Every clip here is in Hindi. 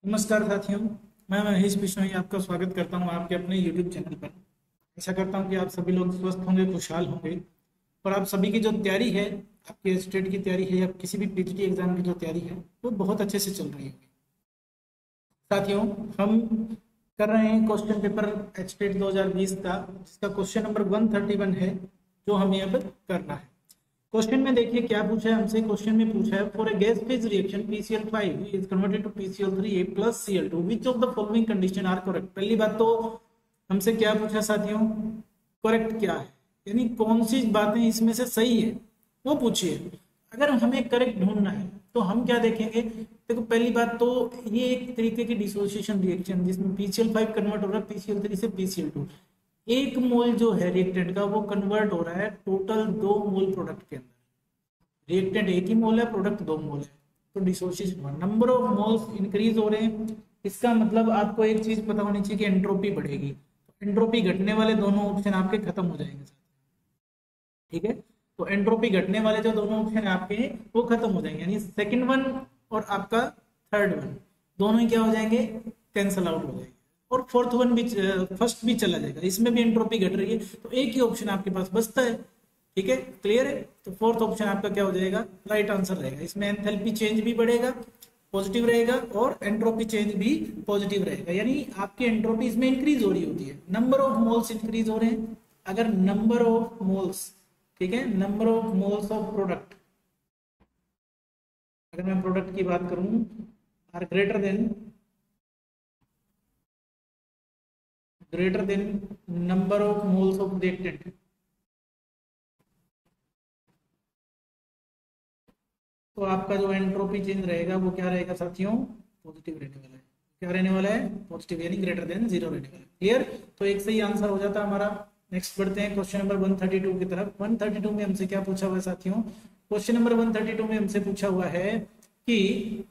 नमस्कार साथियों। मैं महेश बिश्नोई आपका स्वागत करता हूं आपके अपने YouTube चैनल पर। आशा करता हूं कि आप सभी लोग स्वस्थ होंगे, खुशहाल होंगे और आप सभी की जो तैयारी है, आपके स्टेट की तैयारी है या किसी भी पीजीटी एग्जाम की जो तैयारी है वो बहुत अच्छे से चल रही है। साथियों, हम कर रहे हैं क्वेश्चन पेपर एचटेट 2020 का, जिसका क्वेश्चन नंबर 131 है जो हमें अब करना है। क्वेश्चन में देखिए क्या पूछा है हमसे। क्वेश्चन में पूछा है for a gas phase reaction PCl5 is converted to PCl3A plus Cl2 which of the following condition are correct. पहली बात तो हमसे क्या पूछा साथियों, करेक्ट क्या है, यानी कौन सी बातें इसमें से सही है वो पूछिए। अगर हमें करेक्ट ढूंढना है तो हम क्या देखेंगे। देखो पहली बात तो ये एक तरीके की डिसोसिएशन रिएक्शन जिसमें PCl5 कन्वर्ट हो रहा है PCl3 से PCl2। एक मोल जो है रिएक्टेंट का वो कन्वर्ट हो रहा है टोटल 2 मोल प्रोडक्ट के अंदर। रिएक्टेंट एक ही मोल है, प्रोडक्ट 2 मोल है, तो dissociation number of moles increase हो रहे हैं। इसका मतलब आपको एक चीज पता होनी चाहिए कि एंट्रोपी बढ़ेगी। एंट्रोपी घटने वाले दोनों ऑप्शन आपके खत्म हो जाएंगे। ठीक है, तो एंट्रोपी घटने वाले जो दोनों ऑप्शन आपके हैं वो खत्म हो जाएंगे, यानी सेकंड वन और आपका थर्ड वन दोनों ही क्या हो जाएंगे, कैंसल आउट हो जाएंगे। और फोर्थ वन भी, फर्स्ट भी चला जाएगा, इसमें भी एंट्रोपी घट रही है, तो एक ही ऑप्शन आपके पास बचता है। ठीक है, क्लियर है। तो फोर्थ ऑप्शन आपका क्या हो जाएगा, राइट आंसर रहेगा। इसमें एंथैल्पी चेंज भी बढ़ेगा, पॉजिटिव रहेगा, और एंट्रोपी चेंज भी पॉजिटिव रहेगा, यानी आपकी एंट्रोपी इसमें इंक्रीज हो रही होती है। नंबर ऑफ मोल्स इंक्रीज हो रहे हैं। अगर नंबर ऑफ मोल्स, ठीक है, number of moles of product, अगर मैं प्रोडक्ट की बात करूं, are greater than number of moles of reactant, तो आपका जो एंट्रोपी चेंज रहेगा वो क्या रहेगा साथियों, पॉजिटिव रहने वाला है। क्या रहने वाला है, पॉजिटिव, यानी ग्रेटर देन 0 रहने वाला है। क्लियर, तो एक सही आंसर हो जाता है हमारा। नेक्स्ट बढ़ते हैं क्वेश्चन नंबर 132 की तरफ। 132 में हमसे क्या पूछा हुआ है साथियों, क्वेश्चन नंबर 132 में हमसे पूछा हुआ है कि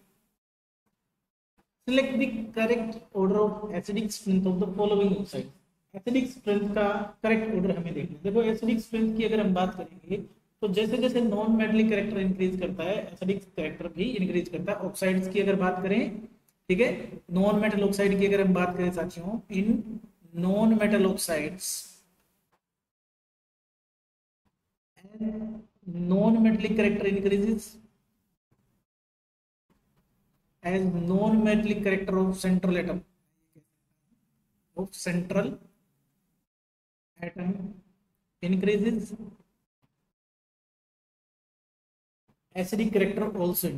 select the correct order of acidic strength of the following oxide. Acidic strength का करेक्ट ऑर्डर हमें देखना है। देखो एसिडिक स्ट्रेंथ की अगर हम बात करेंगे तो जैसे जैसे नॉन मेटलिक कैरेक्टर इंक्रीज करता है, एसिडिक कैरेक्टर भी इंक्रीज करता है। ऑक्साइड्स की अगर बात करें, ठीक है, नॉन मेटल ऑक्साइड की अगर हम बात करें साथियों, in non metal oxides non-metallic character increases as non-metallic character of central atom increases, acidic character also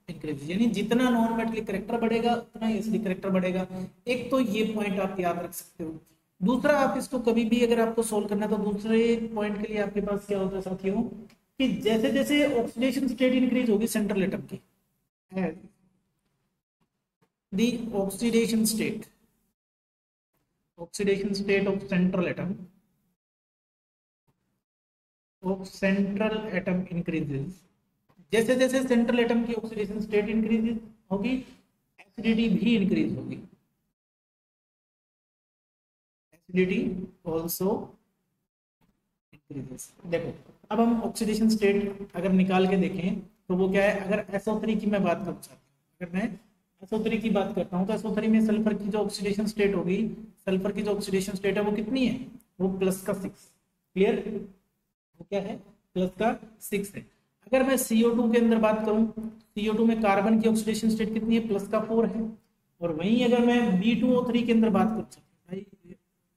increases, यानी जितना नॉन मेटलिक करेक्टर बढ़ेगा उतना ही एसिडिक करेक्टर बढ़ेगा। एक तो ये पॉइंट आप याद रख सकते हो। दूसरा, आप इसको कभी भी अगर आपको सोल्व करना है तो दूसरे पॉइंट के लिए आपके पास क्या होता है साथियों, कि जैसे जैसे ऑक्सीडेशन स्टेट इंक्रीज होगी सेंट्रल एटम की, the oxidation state of central atom increases, जैसे जैसे सेंट्रल एटम की ऑक्सीडेशन स्टेट इंक्रीज होगी एसिडिटी भी इंक्रीज होगी, एसिडिटी आल्सो इंक्रीजेस। देखो अब हम ऑक्सीडेशन स्टेट अगर निकाल के देखें तो वो क्या है। अगर SO3 की मैं बात करूँ, अगर मैं SO3 की बात करता हूँ तो SO3 में सल्फर की जो ऑक्सीडेशन स्टेट होगी, सल्फर की जो ऑक्सीडेशन स्टेट है वो कितनी है, वो +6। क्लियर, वो क्या है, +6 है। अगर मैं CO2 के अंदर बात करूं, CO2 में कार्बन की ऑक्सीडेशन स्टेट कितनी है, +4 है। और वहीं अगर मैं B2O3 के अंदर बात करूं,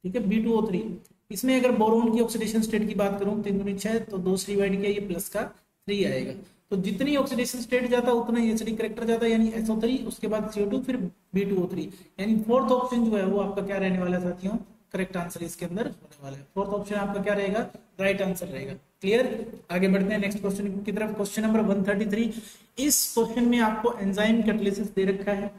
ठीक है, B2O3, इसमें अगर बोरोन की ऑक्सीडेशन स्टेट की बात करूं 3 × 6 तो 2 से डिवाइड किया, ये +3 आएगा। तो जितनी ऑक्सीडेशन स्टेट जाता है उतना ही एसिडिक कैरेक्टर जाता है, यानी SO3, उसके बाद CO2, फिर B2O3, यानी फोर्थ ऑप्शन जो है वो आपका क्या रहने वाला है साथियों, करेक्ट आंसर इसके अंदर होने वाला है। फोर्थ ऑप्शन आपका क्या रहेगा, राइट आंसर रहेगा। क्लियर, आगे बढ़ते हैं नेक्स्ट क्वेश्चन की तरफ। Question number 133। इस क्वेश्चन में आपको एंजाइम कैटालिसिस दे रखा है,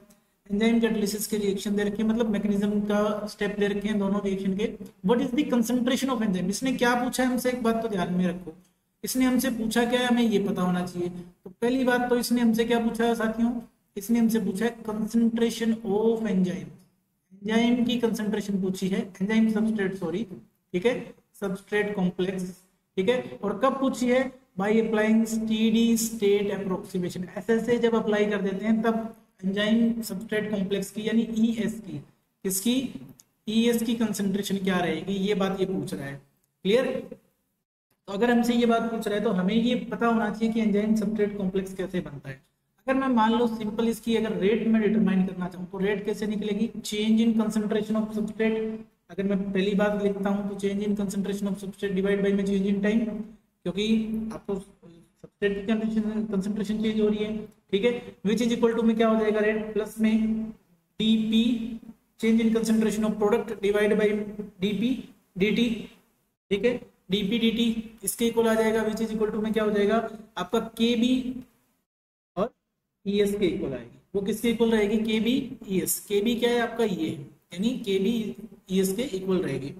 एंजाइम कैटालिसिस के रिएक्शन दे रखे हैं, मतलब मैकेनिज्म का स्टेप दे रखे हैं दोनों रिएक्शन के। What is the concentration of enzyme. इसने क्या पूछा है हमसे, एक बात तो ध्यान में रखो, इसने हमसे पूछा क्या है, हमें ये पता होना चाहिए। तो पहली बात तो इसने हमसे क्या पूछा है साथियों, इसने हमसे पूछा है कंसंट्रेशन ऑफ एंजाइम, एंजाइम की कंसंट्रेशन पूछी है, एंजाइम सबस्ट्रेट, सॉरी, ठीक है, सबस्ट्रेट कॉम्प्लेक्स, ठीक है। और कब पूछी है, by applying steady state approximation, ऐसे जब अप्लाई कर देते हैं तब एंजाइम सबस्ट्रेट कॉम्प्लेक्स की यानी ईएस की, किसकी, ईएस की कंसंट्रेशन क्या रहेगी, ये बात ये पूछ रहा है। क्लियर। तो अगर हमसे ये बात पूछ रहा है तो हमें ये पता होना चाहिए कि एंजाइम सबस्ट्रेट कॉम्प्लेक्स कैसे बनता है। अगर मैं मान लो सिंपल इसकी अगर रेट में डिटरमाइन करना चाहूँ तो रेट कैसे निकलेगी, change in concentration of substrate. अगर मैं पहली बात लिखता हूँ तो change in concentration of substrate divide by में चेंज इन टाइम, क्योंकि आपको सबस्ट्रेट की कंसंट्रेशन चेंज हो रही है। ठीक है, विच इज इक्वल टू में क्या हो जाएगा, रेट प्लस में DP change in concentration of product divide by DP DT. ठीक है, डीपी डीटी इसके इक्वल आ जाएगा, विच इज इक्वल टू में क्या हो जाएगा आपका के बी और ईएस के इक्वल आएगी। वो किसके इक्वल रहेगी, के बी ईएस। के बी क्या है आपका, ये यानी के बी ईएस के इक्वल रहेगी।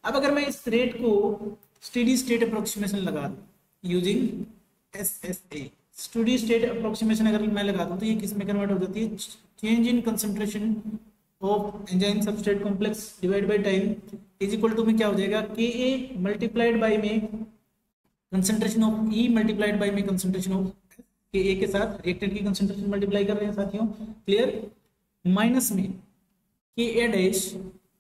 अब अगर मैं इस रेट को स्टेडी स्टेट अप्रोक्सीमेशन लगा दूं using SSA, steady state approximation अगर मैं लगा दूं तो ये किस में कन्वर्ट हो जाती है, change in concentration of enzyme substrate complex divide by time is equal to में क्या हो जाएगा, के ए मल्टीप्लाइड बाय में concentration of E multiplied by में कंसंट्रेशन ऑफ के ए के साथ रिएक्टेंट की कंसंट्रेशन मल्टीप्लाई कर रहे हैं साथियों। क्लियर, माइनस में के ए डैश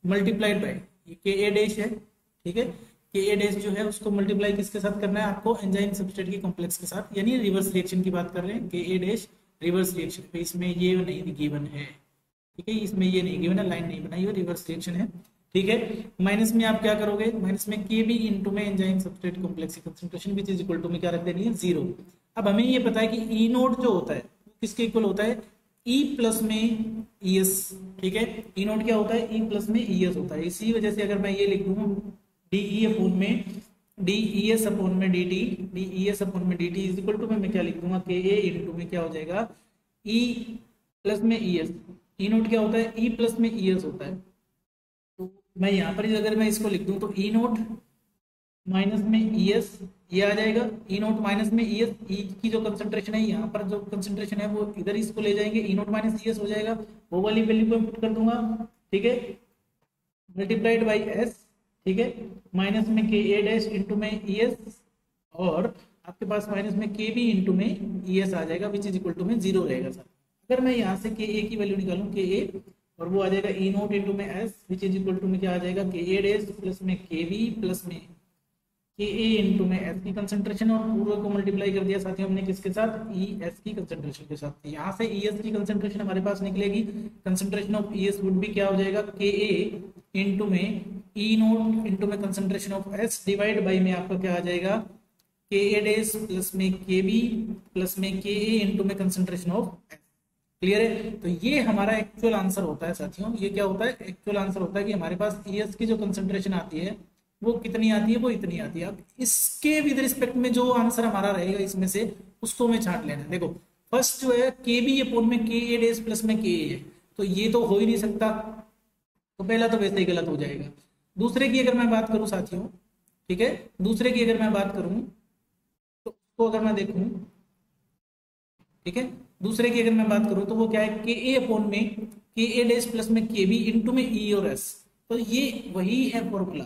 मल्टीप्लाइड बाय, ये के ए डैश है। ठीक है, के ए डैश जो है उसको मल्टीप्लाई किसके साथ करना है आपको, एंजाइम सबस्ट्रेट की कॉम्प्लेक्स के साथ, यानी रिवर्स रिएक्शन की बात कर रहे हैं। के ए डैश रिवर्स रिएक्शन पे इसमें ये नहीं गिवन है। ठीक है, इसमें ये नहीं गिवन है, लाइन नहीं बनाई है, रिवर्स रिएक्शन है। ठीक है, माइनस में आप क्या करोगे, माइनस में के बी इंटू में एंजाइम सबस्ट्रेट कॉम्प्लेक्स की concentration which is equal to में क्या रख देनी है, 0। अब हमें ये पता है कि ई नोट जो होता है किसके इक्वल होता है, ई प्लस में ईएस। ठीक है, ई नोट क्या होता है, ई प्लस में ईएस होता है। इसी वजह से अगर मैं ये लिख दूं डीई अपॉन में डीईएस अपॉन में डीटी, डीईएस अपॉन में डीटी इज इक्वल टू में मैं क्या लिख दूंगा, के ए इंटू में क्या हो जाएगा, ई प्लस में ईएस। ई नोट क्या होता है, ई प्लस में ईएस होता है। तो मैं यहाँ पर अगर मैं इसको लिख दूं तो ई नोट माइनस में ईएस ये आ जाएगा, ई नोट माइनस में ईएस, ई की जो कंसंट्रेशन है यहाँ पर जो कंसंट्रेशन है वो इधर इसको ले जाएंगे, ई नोट माइनस ईएस हो जाएगा, वो वाली वैल्यू को पुट कर दूंगा। ठीक है, मल्टीप्लाइड बाई एस। ठीक है, माइनस में के ए डैश इंटू में ईएस और आपके पास माइनस में के बी इंटू में ईएस आ जाएगा, विच इज इक्वल टू में 0 रहेगा सर। अगर मैं यहाँ से के ए की वैल्यू निकालूं, के ए और वो आ जाएगा ई नोट इंटू में S, which is equal to में क्या आ जाएगा, के ए डैश प्लस में के बी प्लस में के ए इंटू में एस की कंसंट्रेशन, और पूरे को मल्टीप्लाई कर दिया साथियों हमने किसके साथ, ई एस की कंसंट्रेशन के साथ। यहाँ से ई एस की कंसंट्रेशन हमारे पास निकलेगी, concentration of E S would भी क्या हो जाएगा, के ए इंटू में ई नोट इंटू में concentration of S divide by में आपका क्या आ जाएगा, के ए डैश प्लस में के बी प्लस में के ए इंटू में कंसंट्रेशन ऑफ एस। क्लियर है, तो ये हमारा एक्चुअल आंसर होता है साथियों। ये क्या होता है, एक्चुअल आंसर होता है कि हमारे पास ई एस की जो कंसंट्रेशन आती है वो कितनी आती है, वो इतनी आती है। अब इसके विद रिस्पेक्ट में जो आंसर हमारा रहेगा इसमें से उसको मैं छांट लेना। देखो फर्स्ट जो है के बी अपॉन में के ए डैश प्लस में के ए है, तो ये तो हो ही नहीं सकता, तो पहला तो वैसे ही गलत हो जाएगा। दूसरे की अगर मैं बात करूं साथियों, ठीक है, दूसरे की अगर मैं बात करूं तो उसको अगर मैं देखूं, ठीक है, दूसरे की अगर मैं बात करूं तो वो क्या है, के ए अपॉन में के ए डैश प्लस में के बी इंटू में ई और एस, तो ये वही है फॉर्मूला।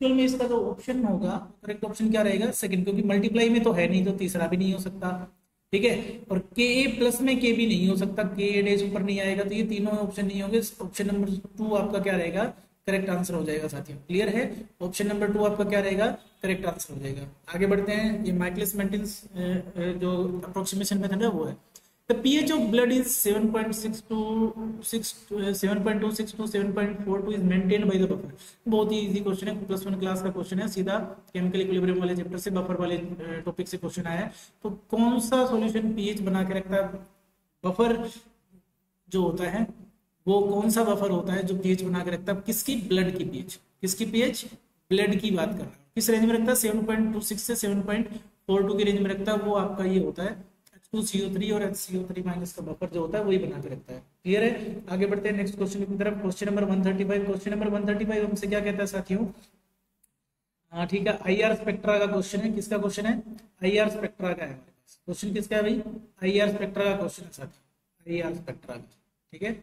एक्चुअल में इसका जो ऑप्शन होगा, करेक्ट ऑप्शन क्या रहेगा, सेकंड, क्योंकि मल्टीप्लाई में तो है नहीं तो तीसरा भी नहीं हो सकता। ठीक है, और के ए प्लस में के बी नहीं हो सकता, के ए डैश ऊपर नहीं आएगा, तो ये तीनों ऑप्शन नहीं होंगे। ऑप्शन नंबर 2 आपका क्या रहेगा, करेक्ट आंसर हो जाएगा साथियों। क्लियर है, ऑप्शन नंबर 2 आपका क्या रहेगा, करेक्ट आंसर हो जाएगा। आगे बढ़ते हैं, ये माइकलिस मेंटेन जो अप्रोक्सीमेशन मेथड है वो है। The pH of blood is 7.26 to 7.42 is maintained by the buffer। बहुत ही इजी क्वेश्चन है, +1 क्लास का क्वेश्चन है, सीधा केमिकल इक्विलिब्रियम वाले चैप्टर से बफर वाले टॉपिक से क्वेश्चन आया है। तो कौन सा सॉल्यूशन पीएच बना के रखता है, बफर जो होता है वो कौन सा बफर होता है जो पीएच बना के रखता है, किसकी, ब्लड की पीएच, किसकी पीएच, ब्लड की बात कर रहा है। किस रेंज में रखता है, 7.26 से 7.42 की रेंज में रखता है, वो आपका ये होता है H2CO3 और HCO3 माइनस का बफर जो होता है वही बना के रखता है। क्लियर है, आगे बढ़ते हैं नेक्स्ट क्वेश्चन की तरफ। Question number 135। क्वेश्चन नंबर 135 हमसे क्या कहता है साथियों, हाँ ठीक है, आईआर स्पेक्ट्रा का क्वेश्चन है। किसका क्वेश्चन है, आईआर स्पेक्ट्रा का है हमारे पास क्वेश्चन। किसका है भाई, आईआर स्पेक्ट्रा का क्वेश्चन है साथियों, आईआर स्पेक्ट्रा का। ठीक है,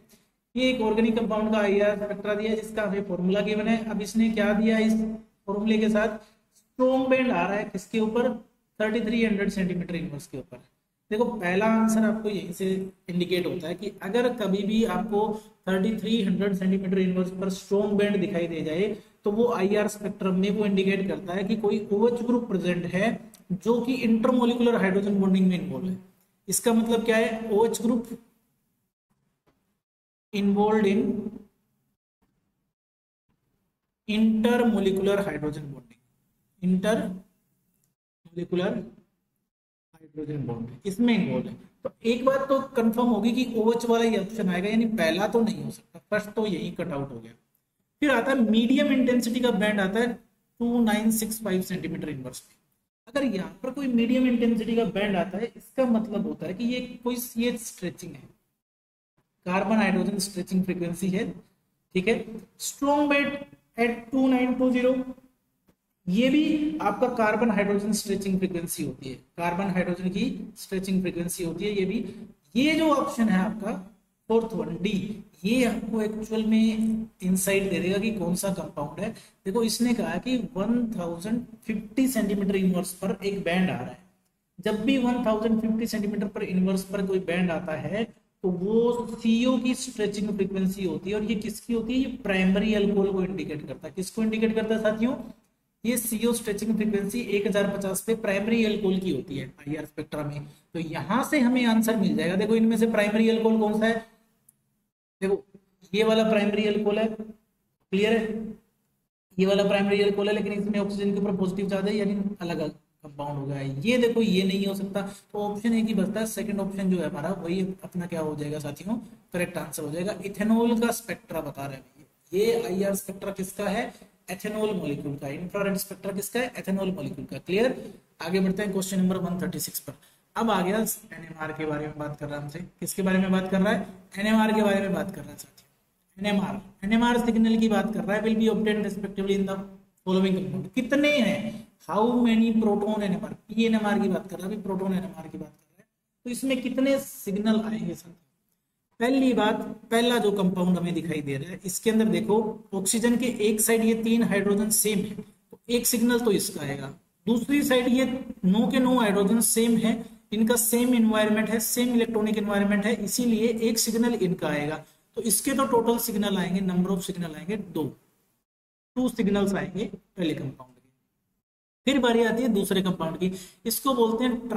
ये एक ऑर्गेनिक कंपाउंड का आईआर स्पेक्ट्रा दिया है जिसका हमें फॉर्मूला गिवन है। अब इसने क्या दिया, इस फॉर्मूले के साथ स्ट्रॉन्ग बैंड आ रहा है किसके ऊपर, 3300 सेंटीमीटर इनवर्स के ऊपर है। देखो पहला आंसर आपको यहीं से इंडिकेट होता है कि अगर कभी भी आपको 3300 सेंटीमीटर इनवर्स पर स्ट्रॉन्ग बैंड दिखाई दे जाए तो वो आईआर स्पेक्ट्रम में वो इंडिकेट करता है कि कोई OH ग्रुप प्रेजेंट है जो कि इंटरमोलिकुलर हाइड्रोजन बॉन्डिंग में इन्वॉल्व है। इसका मतलब क्या है? OH group involve in intermolecular hydrogen bonding, intermolecular hydrogen bond इसमें इन्वॉल्व है। तो एक बात तो कंफर्म होगी कि OH वाला ही ऑप्शन आएगा, यानी पहला तो नहीं हो सकता, फर्स्ट तो यही कट आउट हो गया। फिर आता है मीडियम इंटेंसिटी का बैंड आता है 2965 सेंटीमीटर इनवर्स पे। अगर यहाँ पर कोई मीडियम इंटेंसिटी का बैंड आता है इसका मतलब होता है कि ये कोई CH स्ट्रेचिंग है, कार्बन हाइड्रोजन स्ट्रेचिंग फ्रीक्वेंसी है, ठीक है। स्ट्रॉन्ग बैंड एट 2920 ये भी आपका कार्बन हाइड्रोजन स्ट्रेचिंग फ्रीक्वेंसी होती है, कार्बन हाइड्रोजन की स्ट्रेचिंग फ्रीक्वेंसी होती है ये भी। ये जो ऑप्शन है आपका फोर्थ वन डी, ये आपको एक्चुअल में इंसाइट दे देगा कि कौन सा कंपाउंड है। देखो इसने कहा कि 1050 सेंटीमीटर इनवर्स पर एक बैंड आ रहा है। जब भी 1050 सेंटीमीटर पर इनवर्स पर कोई बैंड आता है तो वो CO की स्ट्रेचिंग फ्रीक्वेंसी होती है। और ये किसकी होती है? ये प्राइमरी अल्कोहल को इंडिकेट करता है। किसको इंडिकेट करता है साथियों? ये CO स्ट्रेचिंग फ्रीक्वेंसी 1050 पे प्राइमरी अल्कोहल की होती है आईआर स्पेक्ट्रा में। तो यहां से हमें आंसर मिल जाएगा। देखो इनमें से प्राइमरी अल्कोहल कौन सा है? देखो ये वाला प्राइमरी अल्कोहल है, क्लियर है? ये वाला प्राइमरी अल्कोहल है, लेकिन इसमें ऑक्सीजन के ऊपर पॉजिटिव चार्ज है, यानी अलग कंपाउंड हो गया है। ये देखो ये नहीं हो सकता, तो ऑप्शन एक ही बचता है, सेकंड ऑप्शन जो है हमारा वही अपना क्या हो जाएगा साथियों? करेक्ट आंसर हो जाएगा। इथेनॉल का स्पेक्ट्रा बता रहे हैं ये आईआर स्पेक्ट्रा किसका है? एथेनॉल मॉलिक्यूल का। इंफ्रारेड स्पेक्ट्रा किसका है? एथेनॉल मॉलिक्यूल का। क्लियर? आगे बढ़ते हैं क्वेश्चन नंबर 136 पर। अब आ गया NMR के बारे में बात कर रहा है हमसे। किसके बारे में बात कर रहा है? NMR के बारे में बात कर रहा है साथियों। NMR सिग्नल की बात कर रहा है। Will be obtained respectively in the following compound. कितने हैं? How many proton NMR, PNMR की बात कर रहा है, प्रोटॉन NMR की बात कर रहा है। तो इसमें कितने सिग्नल आएंगे सर? पहली बात, पहला जो कंपाउंड हमें दिखाई दे रहा है इसके अंदर देखो ऑक्सीजन के एक साइड ये 3 हाइड्रोजन सेम है, तो एक सिग्नल तो इसका आएगा। दूसरी साइड ये 9 के 9 हाइड्रोजन सेम है, इनका सेम इन्वायरमेंट है, सेम इलेक्ट्रॉनिक इन्वायरमेंट है, इसीलिए एक सिग्नल इनका आएगा। तो इसके तो टोटल सिग्नल आएंगे, नंबर ऑफ सिग्नल आएंगे 2 सिग्नल्स आएंगे पहले कंपाउंड के। फिर बारी आती है दूसरे कंपाउंड की, इसको बोलते हैं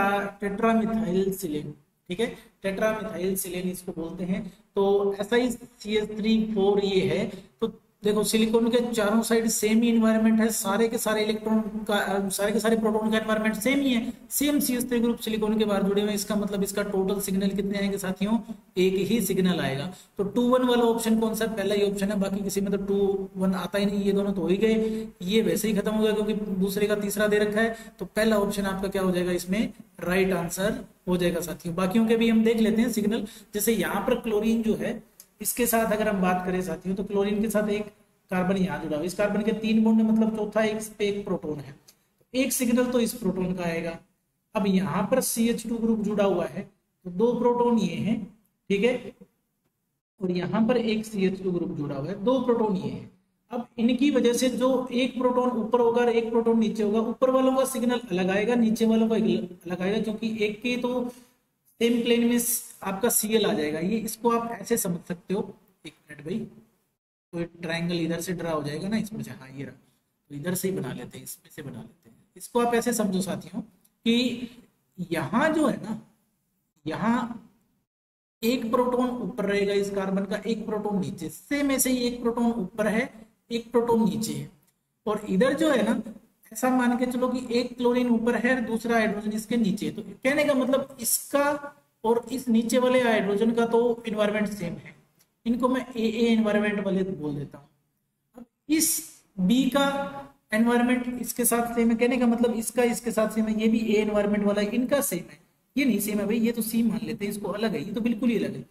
टेट्रामिथाइल सिलेन, ठीक है, टेट्रामिथाइल सिलेन इसको बोलते हैं। तो ऐसा ही CH3 4 ये है। तो देखो सिलिकॉन के चारों साइड सेम ही इन्वायरमेंट है, सारे के सारे इलेक्ट्रॉन का, सारे के सारे प्रोटॉन का इन्वायरमेंट सेम ही है, सेम CH3 ग्रुप सिलिकॉन के बाहर जुड़े हुए हैं। इसका मतलब इसका टोटल सिग्नल कितने आएंगे साथियों? एक ही सिग्नल आएगा। तो 2-1 वाला ऑप्शन कौन सा? पहला ही ऑप्शन है, बाकी किसी में तो 2-1 आता ही नहीं। ये दोनों तो हो ही गए, ये वैसे ही खत्म हो गया क्योंकि दूसरे का तीसरा दे रखा है। तो पहला ऑप्शन आपका क्या हो जाएगा? इसमें राइट आंसर हो जाएगा साथियों। बाकियों के भी हम देख लेते हैं सिग्नल। जैसे यहाँ पर क्लोरीन जो है इसके साथ अगर हम बात करें साथियों, तो क्लोरीन के साथ एक कार्बन यहाँ जुड़ा हुआ, इस कार्बन के 3 बॉन्ड है, मतलब चौथा एक प्रोटॉन है, एक सिग्नल तो इस प्रोटॉन का आएगा। अब यहाँ पर CH2 ग्रुप जुड़ा हुआ है, तो 2 प्रोटॉन ये हैं, ठीक है, और यहाँ पर एक CH2 ग्रुप जुड़ा हुआ है, 2 प्रोटॉन ये हैं। अब इनकी वजह से जो एक प्रोटॉन ऊपर होगा और एक प्रोटॉन नीचे होगा, ऊपर वालों का सिग्नल अलग आएगा, नीचे वालों का अलग आएगा, क्योंकि एक के तो सेम प्लेन में आपका Cl आ जाएगा। ये इसको आप ऐसे समझ सकते हो, एक मिनट भाई, तो ट्रायंगल इधर से ड्रा हो जाएगा ना इसमें से, हाँ ये रहा, तो इधर से ही बना लेते हैं, इसमें से बना लेते हैं। इसको आप ऐसे समझो साथियों कि यहाँ जो है ना, यहाँ एक प्रोटॉन ऊपर रहेगा इस कार्बन का, एक प्रोटॉन नीचे, सेम ऐसे ही एक प्रोटॉन ऊपर है, एक प्रोटॉन नीचे है। और इधर जो है ना, ऐसा मान के चलो कि एक क्लोरीन ऊपर है, दूसरा हाइड्रोजन इसके नीचे है। तो कहने का मतलब इसका और इस नीचे वाले हाइड्रोजन का तो इन्वायरमेंट सेम है, इनको मैं ए एनवायरमेंट वाले बोल देता हूँ। अब इस बी का एनवायरमेंट इसके साथ सेम है, कहने का मतलब इसका इसके साथ सेम है, ये भी ए एनवायरमेंट वाला है, इनका सेम है, ये नहीं सेम है भाई, ये तो सी मान लेते हैं, इसको अलग है, ये तो बिल्कुल ही अलग है।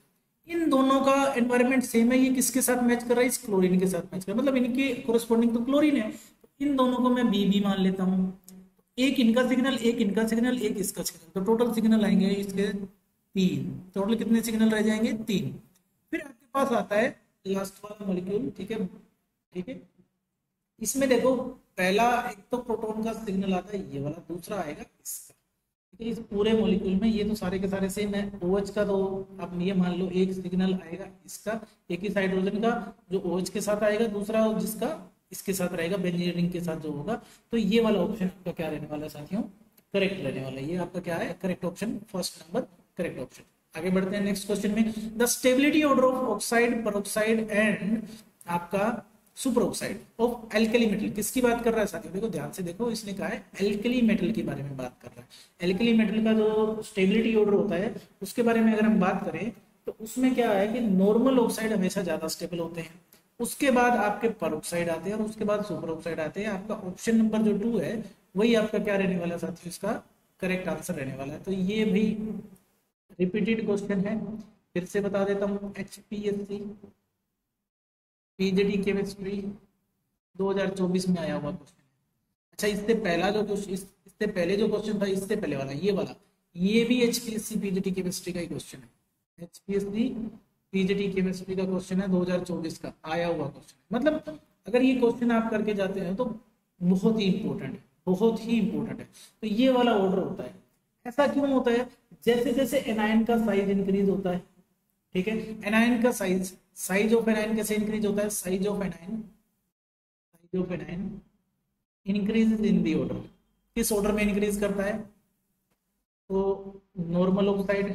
इन दोनों का एनवायरमेंट सेम है, ये किसके साथ मैच कर रहा है? इस क्लोरीन के साथ मैच कर रहा है, मतलब इनके कोरस्पॉन्डिंग तो क्लोरीन है। इन दोनों को मैं बी मान लेता हूँ, एक इनका सिग्नल, एक इनका सिग्नल, एक इसका सिग्नल, तो टोटल सिग्नल आएंगे इसके 3। टोटल कितने सिग्नल रह जाएंगे? 3। फिर आपके पास आता है लास्ट वाला मॉलिक्यूल, ठीक है, ठीक है। इसमें देखो पहला एक तो प्रोटॉन का सिग्नल आता है ये वाला, दूसरा आएगा इसका, इस पूरे मॉलिक्यूल में ये तो सारे के सारे सेम है। OH का तो आप ये मान लो एक सिग्नल आएगा इसका, एक ही हाइड्रोजन का जो OH के साथ आएगा, दूसरा जिसका इसके साथ रहेगा बेंजीन रिंग के साथ जो होगा। तो ये वाला ऑप्शन आपका क्या रहने वाला है साथियों, करेक्ट रहने वाला है। ये आपका क्या है, correct option, first number correct option. आगे बढ़ते हैं नेक्स्ट क्वेश्चन में। The stability order of oxide, peroxide and आपका super oxide of alkali metal, किसकी बात कर रहा है साथियों, देखो ध्यान से देखो, इसने कहा है एल्कली मेटल के बारे में बात कर रहा है। एल्कली मेटल का जो स्टेबिलिटी ऑर्डर होता है उसके बारे में अगर हम बात करें तो उसमें क्या है कि नॉर्मल ऑक्साइड हमेशा ज्यादा स्टेबल होते हैं, उसके बाद आपके पेरोक्साइड आते हैं और उसके बाद सुपर ऑक्साइड आते हैं। आपका ऑप्शन नंबर जो 2 है वही आपका क्या रहने वाला है साथियों, इसका करेक्ट आंसर रहने वाला है। तो ये भी रिपीटेड क्वेश्चन है, फिर से बता देता हूँ। HPSC PGD केमिस्ट्री 2024 में आया हुआ क्वेश्चन है। अच्छा, इससे पहला जो क्वेश्चन, इससे पहले जो क्वेश्चन था, इससे पहले वाला ये वाला, ये भी HPSC PGD केमिस्ट्री का ही क्वेश्चन है। HPSC PGD केमिस्ट्री का क्वेश्चन है, 2024 का आया हुआ क्वेश्चन है। मतलब अगर ये क्वेश्चन आप करके जाते हैं तो बहुत ही इंपॉर्टेंट है, बहुत ही इंपॉर्टेंट है। तो ये वाला ऑर्डर होता है। ऐसा क्यों होता है, जैसे जैसे एनायन का साइज इंक्रीज होता है, ठीक है, एनायन का साइज, साइज ऑफ एनायन कैसे इंक्रीज होता है, size of anion increase in the order, किस ऑर्डर में इंक्रीज करता है, तो नॉर्मल ऑक्साइड,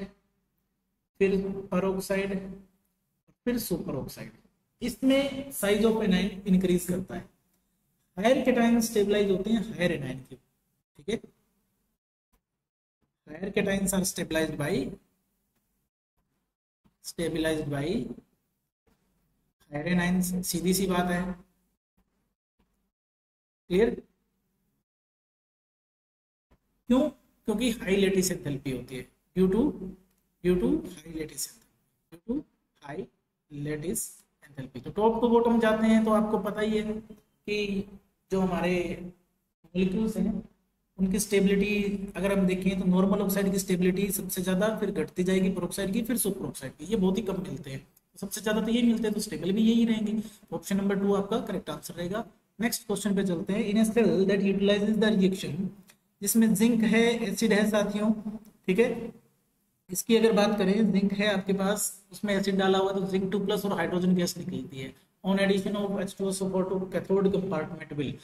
फिर पेरोक्साइड, फिर सुपर ऑक्साइड, इसमें साइज ऑफ एनायन इंक्रीज करता है। हायर कैटायन स्टेबलाइज होते हैं हायर एनायन के, ठीक है, higher cations are stabilized by higher anions, सीधी सी बात है, क्लियर। क्यों, क्योंकि हाई लेटिस एंथैल्पी होती है, due to high lattice enthalpy. तो टॉप टू बॉटम जाते हैं तो आपको पता ही है कि जो हमारे मॉलिक्यूल्स हैं उनकी स्टेबिलिटी अगर हम देखें तो नॉर्मल ऑक्साइड की स्टेबिलिटी सबसे ज्यादा, फिर घटती जाएगी पेरोक्साइड की, फिर सुपर ऑक्साइड की, ये बहुत ही कम मिलते हैं, सबसे ज्यादा तो यही मिलते हैं, तो स्टेबल भी यही रहेंगे। ऑप्शन नंबर 2 आपका करेक्ट आंसर रहेगा। नेक्स्ट क्वेश्चन पे चलते हैं। In a cell that utilizes the reaction, जिसमें जिंक है, एसिड है साथियों, ठीक है, इसकी अगर बात करें, जिंक है आपके पास, उसमें एसिड डाला हुआ तो जिंक 2+ और हाइड्रोजन गैस निकलती है। On addition of H2SO4 to cathode compartment will,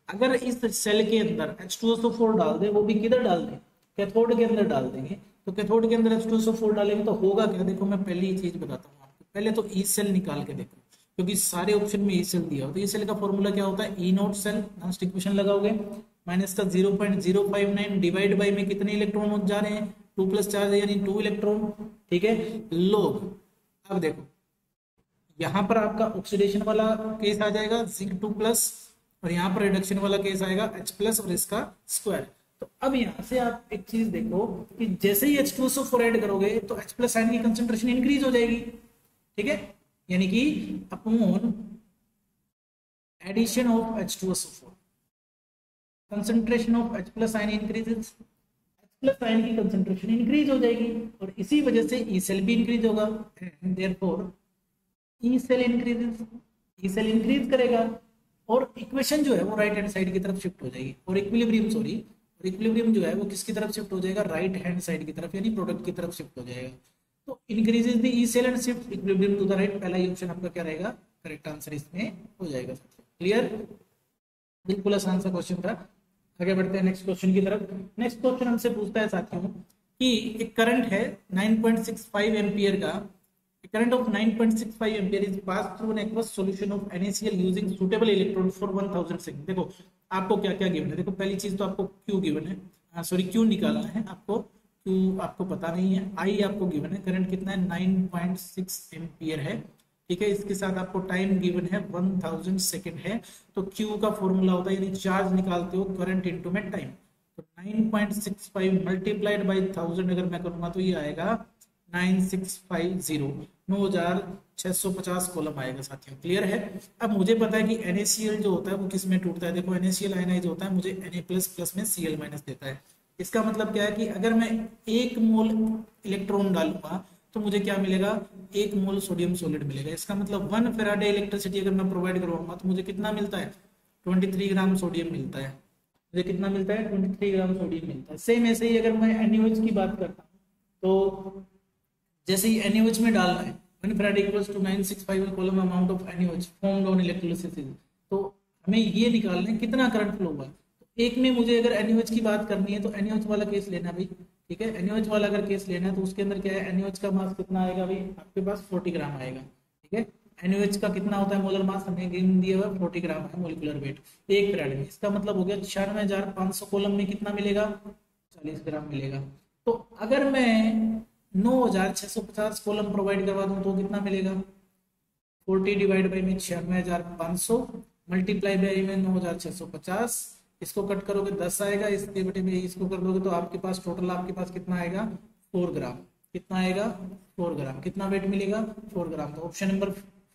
अगर इस सेल के अंदर H2SO4 डाल दे, वो भी किधर डाल दें, कैथोड के अंदर डाल देंगे, तो कैथोड के अंदर H2SO4 डालेंगे तो होगा क्या, देखो मैं पहले ही चीज बताता हूँ आपको। पहले तो ई सेल निकाल के देखो, क्योंकि सारे ऑप्शन में ई सेल दिया हो, तो ई सेल का फॉर्मूला क्या होता है, E0 सेल, लास्ट इक्वेशन लगाओगे, माइनस का 0.059 डिवाइड बाई में कितने इलेक्ट्रॉन जा रहे हैं, 2+ चार्ज यानी 2 इलेक्ट्रॉन, ठीक है, लोग। अब देखो यहाँ पर आपका ऑक्सीडेशन वाला केस आ जाएगा जिंक 2+, और यहाँ पर रिडक्शन वाला केस आएगा H+ और इसका स्क्वायर। तो अब यहाँ से आप एक चीज देखो कि जैसे ही H2SO4 ऐड करोगे तो H+ आयन की कंसेंट्रेशन इंक्रीज हो जाएगी, ठीक है, यानी कि upon addition of H2SO4 concentration of H+ ion increases, H+ ion की कंसेंट्रेशन इंक्रीज हो जाएगी और इसी वजह से ई सेल भी इंक्रीज होगा, and therefore E cell increases, E cell increase करेगा और इक्वेशन जो है वो राइट हैंड साइड की तरफ शिफ्ट हो जाएगी, और इक्विलिब्रियम जो है वो किसकी तरफ शिफ्ट हो जाएगा, राइट हैंड साइड की तरफ, यानी प्रोडक्ट की तरफ शिफ्ट हो जाएगा। तो increases the E cell and shift equilibrium to the right, पहला ही ऑप्शन आपका क्या रहेगा, करेक्ट आंसर इसमें हो जाएगा। क्लियर, बिल्कुल आसान सा क्वेश्चन था। आगे बढ़ते हैं नेक्स्ट क्वेश्चन की तरफ। नेक्स्ट क्वेश्चन हमसे पूछता है साथियों कि एक करंट है 9.65 एम्पियर का, current of 9.65 ampere is passed through an aqueous solution of NaCl using suitable electrode for 1000 second. देखो आपको क्या क्या गिवन है, देखो पहली चीज तो आपको Q गिवन है, सॉरी Q निकालना है आपको, Q आपको पता नहीं है, I आपको गिवन है, करंट कितना है 9.6 एम्पियर है, ठीक है, इसके साथ आपको टाइम गिवन है 1000 सेकंड है। तो Q का फॉर्मूला होता है, यानी चार्ज निकालते हो करंट इनटू में टाइम, तो 9.65 मल्टीप्लाइड बाई 1000 अगर मैं करूंगा तो ये आएगा 9650, 9650 कॉलम आएगा साथियों। क्लियर है। अब मुझे पता है कि NaCl जो होता है वो किस में टूटता है, देखो NaCl आयनाइज होता है, मुझे Na++ में Cl- देता है। इसका मतलब क्या है कि अगर मैं 1 मोल इलेक्ट्रॉन डालूंगा तो मुझे क्या मिलेगा, 1 मोल सोडियम सॉलिड मिलेगा। इसका मतलब 1 फेराडे इलेक्ट्रिसिटी अगर मैं प्रोवाइड करवाऊंगा तो मुझे कितना मिलता है, 23 ग्राम सोडियम मिलता है। मुझे कितना मिलता है 23 ग्राम सोडियम मिलता है। सेम ऐसे ही अगर मैं NaOH की बात करता हूँ तो जैसे ही NaOH में डालना है when Farad equals to 965 column amount of NaOH formed on electrolysis, तो हमें ये निकालना है कितना करंट फ्लो हुआ। तो एक में मुझे अगर NaOH की बात करनी है तो NaOH वाला केस लेना भाई, ठीक है। NaOH वाला अगर केस लेना है तो उसके अंदर क्या है, NaOH का मास कितना आएगा भाई, आपके पास 40 ग्राम आएगा, ठीक है। NaOH का कितना होता है मोलर मास, हमें गिवन दिया हुआ 40 ग्राम है मोलिकुलर वेट एक फैराड में। इसका मतलब हो गया 96,500 कॉलम में कितना मिलेगा, 40 ग्राम मिलेगा। तो अगर मैं 9,650 कॉलम प्रोवाइड करवा दूं तो कितना मिलेगा, 40 डिवाइड बाई में 96,500 मल्टीप्लाई बाई में 9,650, इसको कट करोगे 10 आएगा, इसके बटे में इसको कर दोगे तो आपके पास टोटल आपके पास कितना आएगा 4 ग्राम। कितना आएगा 4 ग्राम। कितना वेट मिलेगा 4 ग्राम। तो ऑप्शन नंबर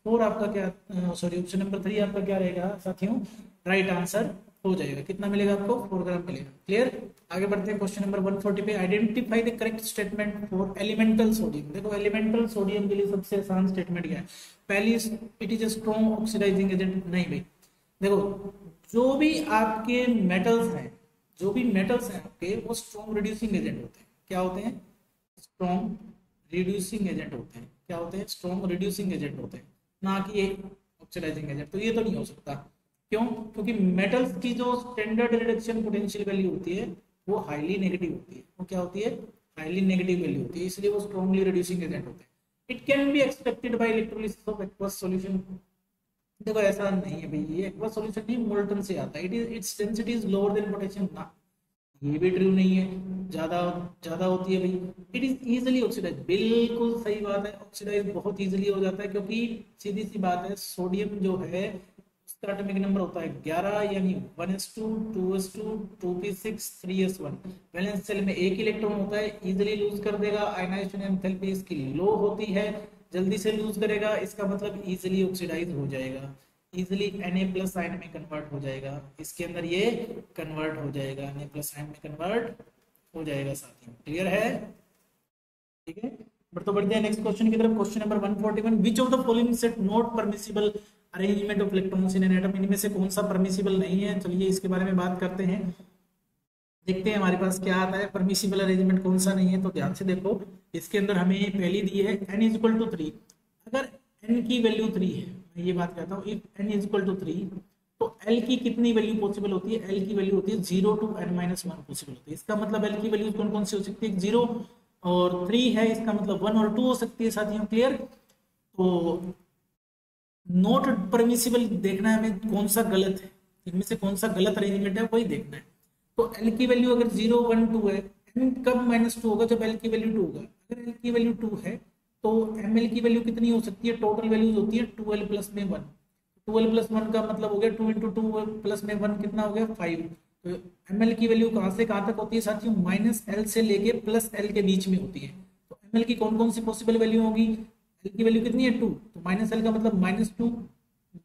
4 आपका क्या, सॉरी ऑप्शन नंबर 3 आपका क्या रहेगा साथियों, राइट आंसर हो जाएगा। कितना मिलेगा आपको 4 ग्राम मिलेगा। क्लियर। आगे बढ़ते हैं क्वेश्चन नंबर 140 पे। Identify the correct statement for elemental sodium. देखो एलिमेंटल सोडियम के लिए सबसे आसान स्टेटमेंट क्या है, पहली it is a strong oxidizing agent. नहीं भाई देखो जो भी आपके मेटल्स हैं, जो भी मेटल्स हैं आपके वो स्ट्रॉन्ग रिड्यूसिंग एजेंट होते हैं। क्या होते हैं, स्ट्रॉन्ग रिड्यूसिंग एजेंट होते हैं। क्या होते हैं, स्ट्रॉन्ग रिड्यूसिंग एजेंट होते हैं, ना कि एक ऑक्सीडाइजिंग एजेंट। तो ये तो नहीं हो सकता। क्यों, क्योंकि मेटल्स की जो स्टैंडर्ड रिडक्शन पोटेंशियल वैल्यू होती है वो हाईली नेगेटिव होती है। वो क्या होती है, हाईली नेगेटिव वैल्यू होती है, इसलिए वो स्ट्रॉन्गली रिड्यूसिंग एजेंट होते हैं। It can be expected bye electrolysis of aqueous solution. देखो ऐसा नहीं है भाई, ये एक्वस सॉल्यूशन नहीं मोल्टन से आता है। It is its density is lower than potassium ना, ये भी ट्रू नहीं है, ज्यादा ज्यादा होती है भाई। इट इज इजीली ऑक्सीडाइज, बिल्कुल सही बात है, ऑक्सीडाइज बहुत इजीली हो जाता है क्योंकि सीधी सी बात है सोडियम जो है उसका एटॉमिक नंबर होता है 11, यानी 1s2 2s2 2p6 3s1। Valence shell में एक इलेक्ट्रॉन होता है, इजीली लूज कर देगा। आयनाइजेशन एंथैल्पी इसकी लो होती है, जल्दी से लूज करेगा, इसका मतलब इजीली ऑक्सीडाइज हो जाएगा, इजीली Na+ आयन में कन्वर्ट हो जाएगा। इसके अंदर ये कन्वर्ट हो जाएगा, Na+ आयन में कन्वर्ट हो जाएगा साथियों। क्लियर है, ठीक है। तो बढ़ते हैं नेक्स्ट क्वेश्चन की तरफ। Question number 141, which of the following set not permissible arrangement of electrons in an atom. इनमें से कौन सा परमिसिबल नहीं है, चलिए इसके बारे में बात करते हैं। देखते हैं हमारे पास क्या आता है, परमिसिबल अरेंजमेंट कौन सा नहीं है। तो ध्यान से देखो, इसके अंदर हमें पहली दी है n = 3। अगर n की वैल्यू 3 है, मैं ये बात कहता हूँ, इफ n = 3 तो l की कितनी वैल्यू पॉसिबल होती है, l की वैल्यू होती है 0 to n-1 पॉसिबल होती है। इसका मतलब l की वैल्यू कौन कौन सी हो सकती है, 0 और 3 है, इसका मतलब 1 और 2 हो सकती है साथियों। क्लियर। तो नॉट परमिसिबल देखना है हमें कौन सा गलत है, इनमें से कौन सा गलत अरेंजमेंट है वही देखना है। तो l की वैल्यू अगर 0 1 2 है, n कब -2 होगा, जब l की वैल्यू 2 होगा। अगर l की वैल्यू 2 है तो ml की वैल्यू कितनी हो सकती है, टोटल वैल्यूज होती है 2l + में 1। 2l + 1 का मतलब हो गया 2 × 2 + में 1 कितना हो गया 5। तो ml की वैल्यू कहां से कहां तक होती है साथियों, -l से लेके +l के बीच में होती है। तो ml की कौन कौन सी पॉसिबल वैल्यू होगी, l की वैल्यू कितनी है 2, तो -l का मतलब -2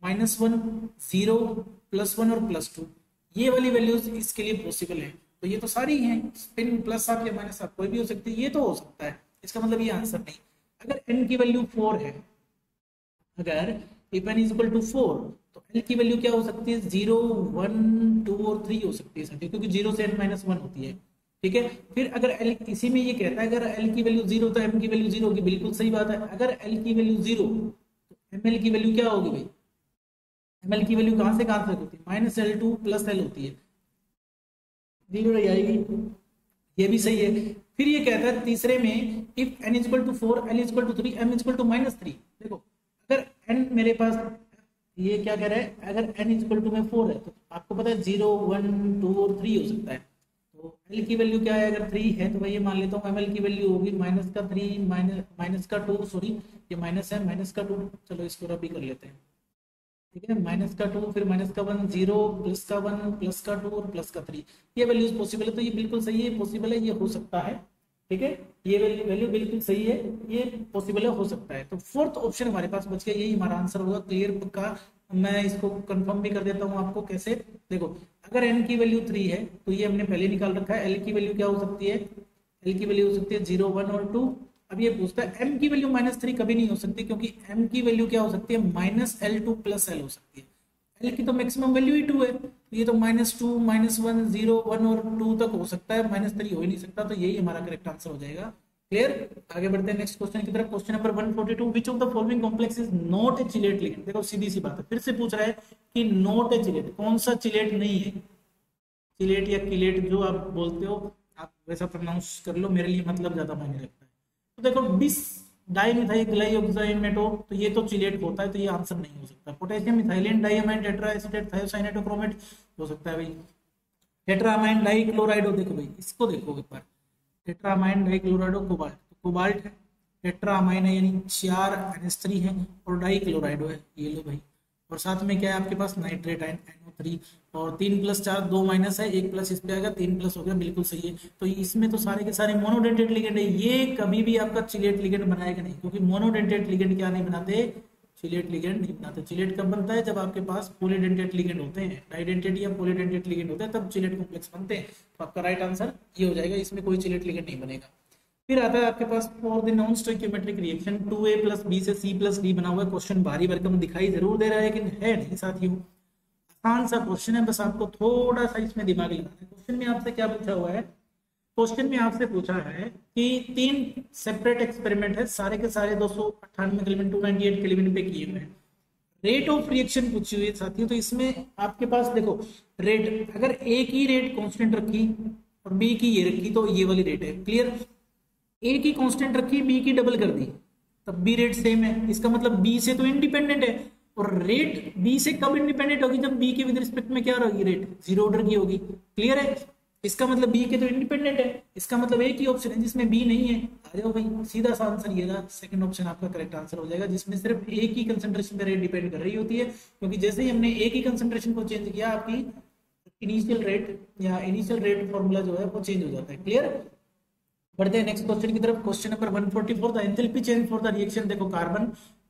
-1 0 +1 और +2, ये वाली वैल्यूज इसके लिए पॉसिबल है। तो ये तो सारी हैं, स्पिन प्लस आप या माइनस आप कोई भी हो सकती है, ये तो हो सकता है, इसका मतलब ये आंसर नहीं। अगर n की वैल्यू 4 है, अगर if n = 4 तो l की वैल्यू क्या हो सकती है, 0 1 2 और 3 हो सकती है साथियों, क्योंकि 0 से n-1 होती है, ठीक है। फिर अगर l इसी में ये कहता है अगर l की वैल्यू 0 तो m की वैल्यू 0 होगी, बिल्कुल सही बात है। अगर l की वैल्यू 0 तो ml की वैल्यू क्या होगी भाई, ml की वैल्यू कहां से कहां तक होती है, -L2 + L होती है, 0 आएगी, ये भी सही है। फिर ये कहता है तीसरे में इफ n = 4 l = 3 m = -3। देखो अगर n मेरे पास ये क्या कह रहा है, अगर n = में 4 है तो आपको पता है 0 1 2 और 3 हो सकता है। तो l की वैल्यू क्या है, अगर 3 है तो मैं ये मान लेता हूँ ml की वैल्यू होगी -3 -2 सॉरी ये माइनस है -2, चलो इसको रबी कर लेते हैं, ठीक है। -2 फिर -1 0 +1 +2 और +3, ये वैल्यूज पॉसिबल है। तो ये बिल्कुल सही है, पॉसिबल है, ये हो सकता है, ठीक है। ये वैल्यू बिल्कुल सही है, ये पॉसिबल है, हो सकता है। तो फोर्थ ऑप्शन हमारे पास बच गया, यही हमारा आंसर होगा। क्लियर का मैं इसको कंफर्म भी कर देता हूँ आपको, कैसे देखो अगर n की वैल्यू 3 है तो ये हमने पहले निकाल रखा है। l की वैल्यू क्या हो सकती है, l की वैल्यू हो सकती है 0 1 और 2। अब ये पूछता है m की वैल्यू -3 कभी नहीं हो सकती, क्योंकि m की वैल्यू क्या हो सकती है, -L2 + L हो सकती है। l की तो मैक्सिमम वैल्यू ही 2 है, तो ये तो -2 -1 0 1 और 2 तक हो सकता है, -3 हो ही नहीं सकता, तो यही हमारा करेक्ट आंसर हो जाएगा। क्लियर। आगे बढ़ते हैं नेक्स्ट क्वेश्चन की तरफ। Question number 142, which of the following complex is not a chelate ligand. देखो सीधी सी बात है, फिर से पूछ रहा है कि नॉट ए चिलेट, कौन सा चिलेट नहीं है। चिलेट या किलेट जो आप बोलते हो, आप वैसा प्रोनाउंस कर लो, मेरे लिए मतलब ज्यादा मायने रखता है। तो देखो बिस डाइमिथाइल ग्लाइकोसाइनेटो, तो ये तो चिलेट होता है, तो ये आंसर नहीं हो सकता। Potassium methylene diamine tetra acetate thiocyanato chromate हो सकता है भाई। टेट्रामाइन डाइक्लोराइड, देखो भाई इसको देखो एक बार, टेट्रामाइन डाइक्लोराइड कोबाल्ट, तो कोबाल्ट है, टेट्रामाइन है यानी 4 NH3 है, और डाइक्लोराइड है, ये लो भाई। और साथ में क्या है आपके पास, नाइट्रेट है NO3, और 3+4 2 माइनस है, 1 प्लस इस पे आएगा, 3+ हो गया, बिल्कुल सही है। तो इसमें तो सारे के सारे मोनोडेंटेट लिगेंड है, ये कभी भी आपका चिलेट लिगेंड बनाएगा नहीं, क्योंकि मोनोडेंटेट लिगेंड क्या नहीं बनाते, चिलेट लिगेंड नहीं बनाते। चिलेट कब बनता है, जब आपके पास पॉलीडेंटेट लिगेंड होते हैं, डाइडेंटेट या पॉलीडेंटेट लिगेंड होते हैं, तब चिलेट कॉम्प्लेक्स बनते हैं। तो आपका राइट आंसर ये हो जाएगा, इसमें कोई चिलेट लिगेंड नहीं बनेगा। फिर आता है आपके पास for the non stoichiometric reaction 2A + B से C + D बना हुआ है। क्वेश्चन भारी भरकम दिखाई जरूर दे रहा है, लेकिन है नहीं साथियों, आसान सा क्वेश्चन है, बस आपको थोड़ा सा इसमें दिमाग लगाना है। क्वेश्चन में आपसे क्या पूछा हुआ है, क्वेश्चन में आपसे पूछा है कि 3 सेपरेट एक्सपेरिमेंट है, सारे के सारे 298 केल्विन 298 केल्विन पे किए हुए हैं। रेट ऑफ रिएक्शन पूछी हुई है साथियों, तो इसमें आपके पास देखो रेट, अगर ए की रेट कांस्टेंट रखी और बी की ये रखी, तो ये वाली रेट है। क्लियर। ए की कांस्टेंट रखी, बी की डबल कर दी, तब भी रेट सेम है। इसका मतलब बी से तो इंडिपेंडेंट है, और रेट बी से कब इंडिपेंडेंट होगी, जब बी के विद रिस्पेक्ट में क्या होगी, रेट जीरो ऑर्डर की होगी। क्लियर है। इसका मतलब बी के तो इंडिपेंडेंट है, इसका मतलब एक ही ऑप्शन है जिसमें बी नहीं है। आ जाओ भाई, सीधा सा आंसर ये रहा, सेकंड ऑप्शन आपका करेक्ट आंसर हो जाएगा, जिसमें सिर्फ एक ही कंसंट्रेशन पे रेट डिपेंड कर रही होती है, क्योंकि जैसे ही हमने एक ही कंसंट्रेशन को चेंज किया, आपकी इनिशियल रेट या इनिशियल रेट फॉर्मूला जो है वो चेंज हो जाता है। क्लियर। बढ़ते हैं नेक्स्ट क्वेश्चन की तरफ। Question number 144, the enthalpy change for the reaction. देखो कार्बन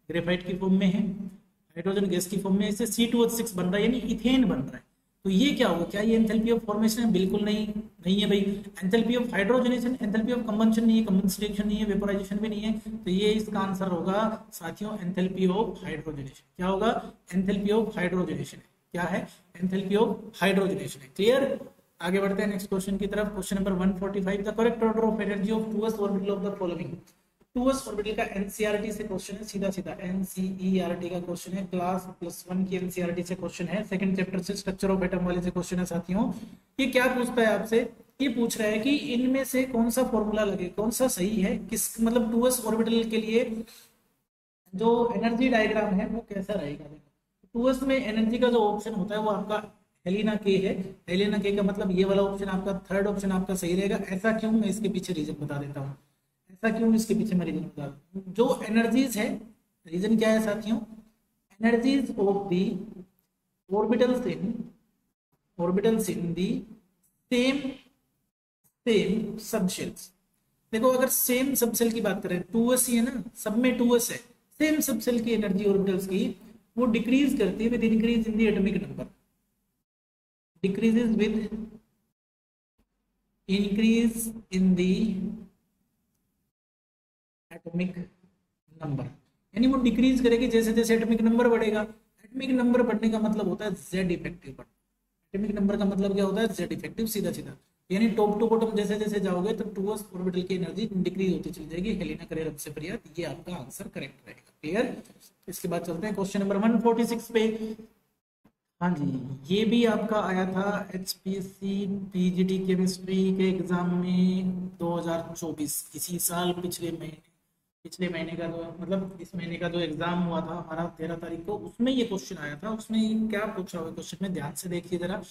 ग्रेफाइट की फॉर्म में है, हाइड्रोजन गैस की फॉर्म में, इससे C2H6 बन रहा है, यानी इथेन बन रहा है। तो ये क्या होगा, क्या ये एंथैल्पी ऑफ फॉर्मेशन है, बिल्कुल नहीं, नहीं है भाई। Enthalpy of hydrogenation, enthalpy of combustion नहीं है, कंबंशन रिएक्शन नहीं है, वेपोराइजेशन भी नहीं है, तो ये इसका आंसर होगा साथियों एंथैल्पी ऑफ हाइड्रोजनेशन। क्या होगा, एंथैल्पी ऑफ हाइड्रोजनेशन। क्या है, एंथैल्पी ऑफ हाइड्रोजनेशन है। क्लियर। आगे बढ़ते हैं नेक्स्ट क्वेश्चन की तरफ। Question number 145, the correct order of energy of 2s orbital of the following. 2s orbital का एनसीईआरटी से क्वेश्चन है, सीधा सीधा एनसीईआरटी का क्वेश्चन है, क्लास +1 की एनसीईआरटी से क्वेश्चन है, सेकंड चैप्टर से स्ट्रक्चर ऑफ एटम वाले से क्वेश्चन है साथियों। ये क्या पूछता है आपसे, ये पूछ रहा है कि इनमें से कौन सा फॉर्मूला लगे, कौन सा सही है, किस मतलब 2s ऑर्बिटल के लिए जो एनर्जी डायग्राम है वो कैसा रहेगा। 2s में एनर्जी का जो ऑप्शन होता है वो आपका हेलिना के है। हेलिना के का मतलब ये वाला ऑप्शन आपका, थर्ड ऑप्शन आपका सही रहेगा। ऐसा क्यों, मैं इसके पीछे रीजन बता देता हूँ, ऐसा क्यों इसके पीछे मैं रीजन बता दूं। जो एनर्जीज है, रीजन क्या है साथियों, energies of the orbitals in the same subshells. देखो अगर सेम सबसेल की बात करें, 2s ही है ना, सब में 2s है, सेम सबसेल की एनर्जी ऑर्बिटल्स की वो डिक्रीज करती है with increase in the atomic number, decreases with increase in the atomic number, यानी वो डिक्रीज करेगी जैसे जैसे एटॉमिक नंबर बढ़ेगा। एटॉमिक नंबर बढ़ने का मतलब होता है जेड इफेक्टिव। एटॉमिक नंबर का मतलब क्या होता है, जेड इफेक्टिव, सीधा सीधा। यानी टॉप टू बॉटम जैसे जैसे जाओगे तो 2s ऑर्बिटल की एनर्जी डिक्रीज होती चली जाएगी। हेलिना करे रब से फरियाद, ये आपका आंसर करेक्ट रहेगा। क्लियर। इसके बाद चलते हैं क्वेश्चन नंबर 146 पे। हाँ जी, ये भी आपका आया था HPSC PGT केमिस्ट्री के एग्जाम में 2024, इसी साल पिछले महीने का जो मतलब इस महीने का जो एग्जाम हुआ था हमारा 13 तारीख को, उसमें ये क्वेश्चन आया था। उसमें क्या पूछा हुआ है क्वेश्चन में, ध्यान से देखिए जरा।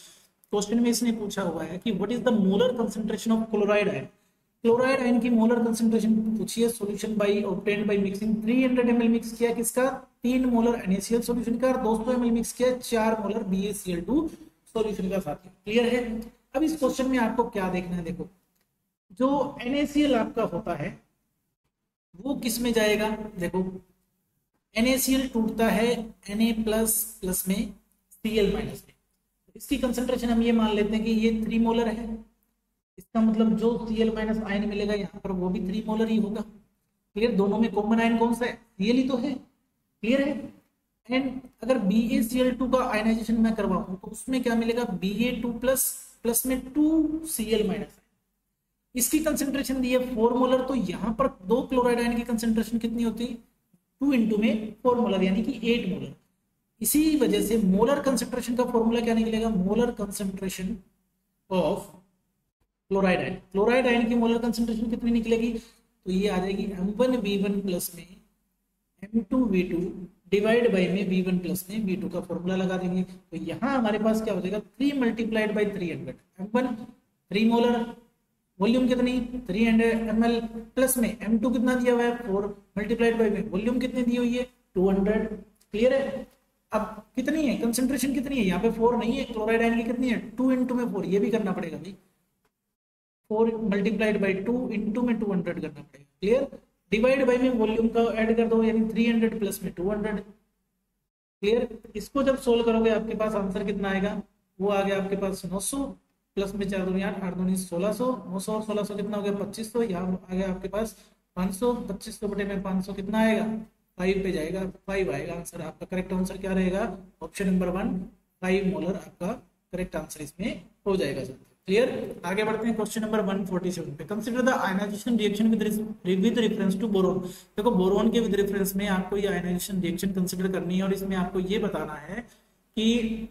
क्वेश्चन में इसने पूछा हुआ है कि what is the molar concentration of chloride ion. Chloride ion की मोलर कंसंट्रेशन पूछी है। Solution bye obtained by mixing 300 ml mix किया किसका, 3 मोलर NaCl सॉल्यूशन का, 200 ml मिक्स किया 4 मोलर BaCl2 सॉल्यूशन का साथियों। क्लियर है। अब इस क्वेश्चन में आपको क्या देखना है, देखो जो NaCl आपका होता है वो किस में जाएगा। देखो NaCl टूटता है Na++ में Cl- में। इसकी कंसंट्रेशन हम ये मान लेते हैं कि ये 3 मोलर है, इसका मतलब जो Cl- आयन मिलेगा यहाँ पर वो भी 3 मोलर ही होगा। क्लियर। दोनों में कॉमन आयन कौन सा है, Cl ही तो है। क्लियर है। एंड अगर BaCl2 का आयनाइजेशन मैं करवाऊं तो उसमें क्या मिलेगा, Ba2 प्लस प्लस में 2Cl माइनस। इसकी कंसेंट्रेशन दी है 4 मोलर, तो यहां पर दो क्लोराइड आयन की कंसेंट्रेशन कितनी होती है, 2 इंटू में 4 मोलर यानी कि 8 मोलर। इसी वजह से मोलर कंसेंट्रेशन का फॉर्मूला क्या निकलेगा, molar concentration of chloride ion की मोलर कंसेंट्रेशन कितनी निकलेगी, तो ये आ जाएगी M1V1 प्लस में M2V2 डिवाइड बाई में V1 प्लस में V2 का फॉर्मूला लगा देंगे। तो यहाँ हमारे पास क्या हो जाएगा 3 multiplied by 300, M1 3 molar, volume कितनी 300 ml प्लस में M2 कितना दिया हुआ है 4 मल्टीप्लाइड बाई में वॉल्यूम कितनी दी हुई है 200। क्लियर है। अब कितनी है कंसेंट्रेशन कितनी है, यहाँ पे 4 नहीं है, क्लोराइड आयन की कितनी है 2 इंटू में 4, ये भी करना पड़ेगा भाई, 4 मल्टीप्लाइड बाई 2 इंटू में 200 करना पड़ेगा। क्लियर। डिवाइड बाई में वॉल्यूम का ऐड कर दो यानी 300 प्लस में 200। क्लियर। इसको जब सोल्व करोगे आपके पास आंसर कितना आएगा, वो आ गया आपके पास 900 प्लस में 4 दूनी 8, 8 दूनी 1600, 900 और 1600 कितना हो गया 2500, यहाँ आ गया आपके पास 500, 2500 बटे में 500 कितना आएगा 5 पे जाएगा, 5 आएगा आंसर। आपका करेक्ट आंसर क्या रहेगा, ऑप्शन नंबर 1 5 मोलर आपका करेक्ट आंसर इसमें हो जाएगा। क्लियर। आगे बढ़ते हैं क्वेश्चन नंबर 147 पे। Consider the ionization reaction with reference to boron. देखो बोरोन के विद रेफरेंस में आपको ये आयनाइजेशन रिएक्शन कंसीडर करनी है और इसमें आपको ये बताना है कि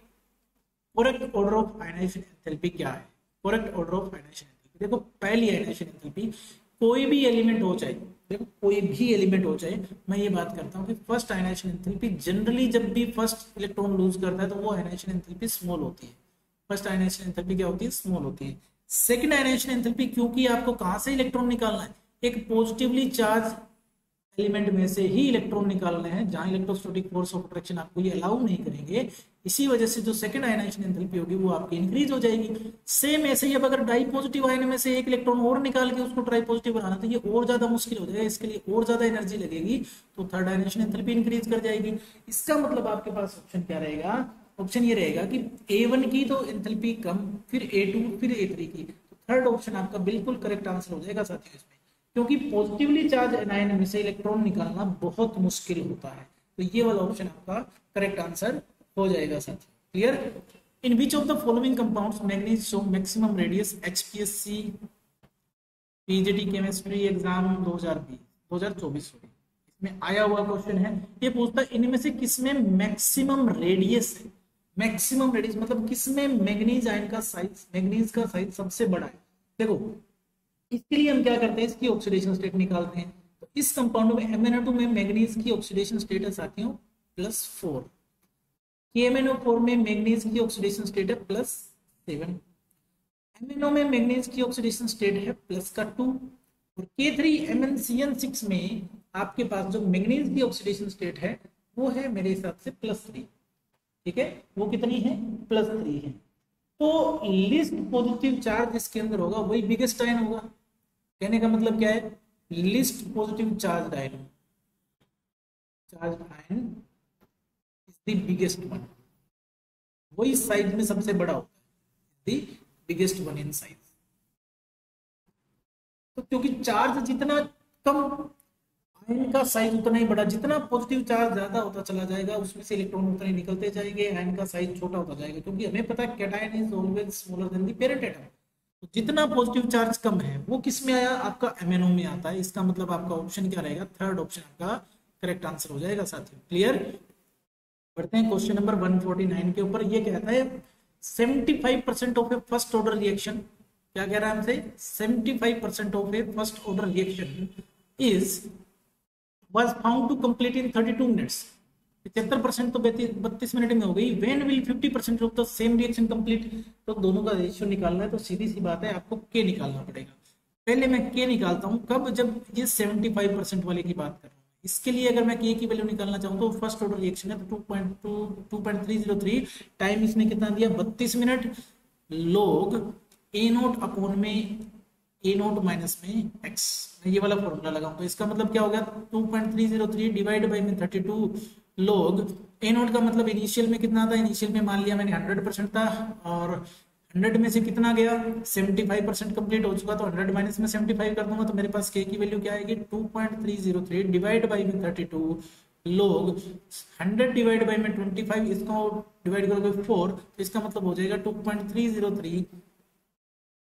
correct order of ionization enthalpy क्या है। Correct order of ionization enthalpy, देखो पहली आयनाइजेशन एंथैल्पी कोई भी एलिमेंट हो जाए, देखो कोई भी एलिमेंट हो जाए, मैं ये बात करता हूँ कि फर्स्ट आयनाइजेशन एंथैल्पी जनरली जब भी फर्स्ट इलेक्ट्रॉन लूज करता है तो वो आयनाइजेशन एंथैल्पी स्मॉल होती है। फर्स्ट आयनाइजेशन एंथैल्पी क्या होती है, स्मॉल होती है। सेकंड आयनाइजेशन एंथैल्पी, क्योंकि आपको कहां से इलेक्ट्रॉन निकालना है, एक पॉजिटिवली चार्ज एलिमेंट में से ही इलेक्ट्रॉन निकालने हैं, जहां इलेक्ट्रोस्टैटिक फोर्स ऑफ अट्रैक्शन आपको ये अलाउ नहीं करेंगे। इसी वजह से जो सेकंड आयनाइजेशन एंथैल्पी होगी वो आपकी इंक्रीज हो जाएगी। सेम ऐसे ही अब अगर डाई पॉजिटिव आयन में से एक इलेक्ट्रॉन और निकाल के उसको ट्राई पॉजिटिव बनाना तो ये और ज्यादा मुश्किल हो जाएगा, इसके लिए और ज्यादा एनर्जी लगेगी, तो थर्ड आयनाइजेशन एंथैल्पी इंक्रीज कर जाएगी। इसका मतलब आपके पास ऑप्शन क्या रहेगा, ऑप्शन ये रहेगा कि A1 की तो एंथैल्पी कम, फिर A2 फिर A3 की, तो थर्ड ऑप्शन आपका बिल्कुल करेक्ट आंसर हो जाएगा साथियों इसमें, क्योंकि पॉजिटिवली चार्ज एनायन में से इलेक्ट्रॉन निकालना बहुत मुश्किल होता है। तो ये वाला ऑप्शन आपका करेक्ट आंसर हो जाएगा साथियों। Clear. In which of the following compounds manganese show maximum radius, HPSC PGT chemistry exam 2024 इसमें आया हुआ क्वेश्चन है। ये पूछता है इनमें से किसमें मैक्सिमम रेडियस है। मैक्सिमम रेडियस मतलब किसमें मैग्नीज आयन का साइज, मैग्नीज का साइज सबसे बड़ा है। देखो इसके लिए हम क्या करते हैं, इसकी ऑक्सीडेशन स्टेट निकालते हैं। तो इस कंपाउंड में MnO2 में मैग्नीज की ऑक्सीडेशन स्टेट है साथियों +4, KMnO4 में मैग्नीज की ऑक्सीडेशन स्टेट है +7, MnO में मैग्नीज की ऑक्सीडेशन स्टेट है +2 और K3MnCN6 में आपके पास जो मैग्नीज की ऑक्सीडेशन स्टेट है वो है मेरे हिसाब से +3। ठीक है, वो कितनी है +3 है। तो लिस्ट पॉजिटिव चार्ज इसके अंदर होगा वही बिगेस्ट आयन होगा। कहने का मतलब क्या है, least positive charge ion is the biggest one, वही साइज में सबसे बड़ा होता है, the biggest one in size. तो क्योंकि चार्ज जितना कम आयन का साइज उतना ही बड़ा, जितना पॉजिटिव चार्ज ज्यादा होता चला जाएगा उसमें से इलेक्ट्रॉन उतने निकलते जाएंगे, आयन का साइज छोटा होता जाएगा, क्योंकि हमें पता है cation is always smaller than the parent atom. तो जितना पॉजिटिव चार्ज कम है वो किस में आया, आपका MnO में आता है। इसका मतलब आपका ऑप्शन क्या रहेगा, थर्ड ऑप्शन आपका करेक्ट आंसर हो जाएगा साथियों। क्लियर। बढ़ते हैं क्वेश्चन नंबर 149 के ऊपर। ये कहता है 75% of A first order reaction, क्या कह रहा है हमसे, 75% of A first order reaction is was found to complete in 32 minutes। 75% तो 32 मिनट में हो गई। when will 50% of the same reaction complete, तो दोनों का रेशियो निकालना है, तो सीधी सी बात है आपको K निकालना पड़ेगा। पहले मैं K निकालता हूं कब, जब ये 75% वाले की बात कर रहा हूँ। इसके लिए अगर मैं K की वैल्यू निकालना चाहूँ तो फर्स्ट ऑर्डर रिएक्शन है तो 2.303, टाइम इसने कितना दिया 32 मिनट, log A0 अपॉन में A0 माइनस में x, मैं ये वाला फॉर्मूला लगाऊं तो इसका मतलब क्या हो गया 2.303 डिवाइड बाई में 32 log A0 का मतलब इनिशियल में कितना था, इनिशियल में मान लिया मैंने 100% था और 100 में से कितना गया 75% कंप्लीट हो चुका, तो 100 माइनस में 75 कर दूंगा तो मेरे पास K की वैल्यू क्या आएगी 2.303 डिवाइड बाई में 32 log 100 डिवाइड बाई में 25, इसको डिवाइड करोगे 4, तो इसका मतलब हो जाएगा 2.303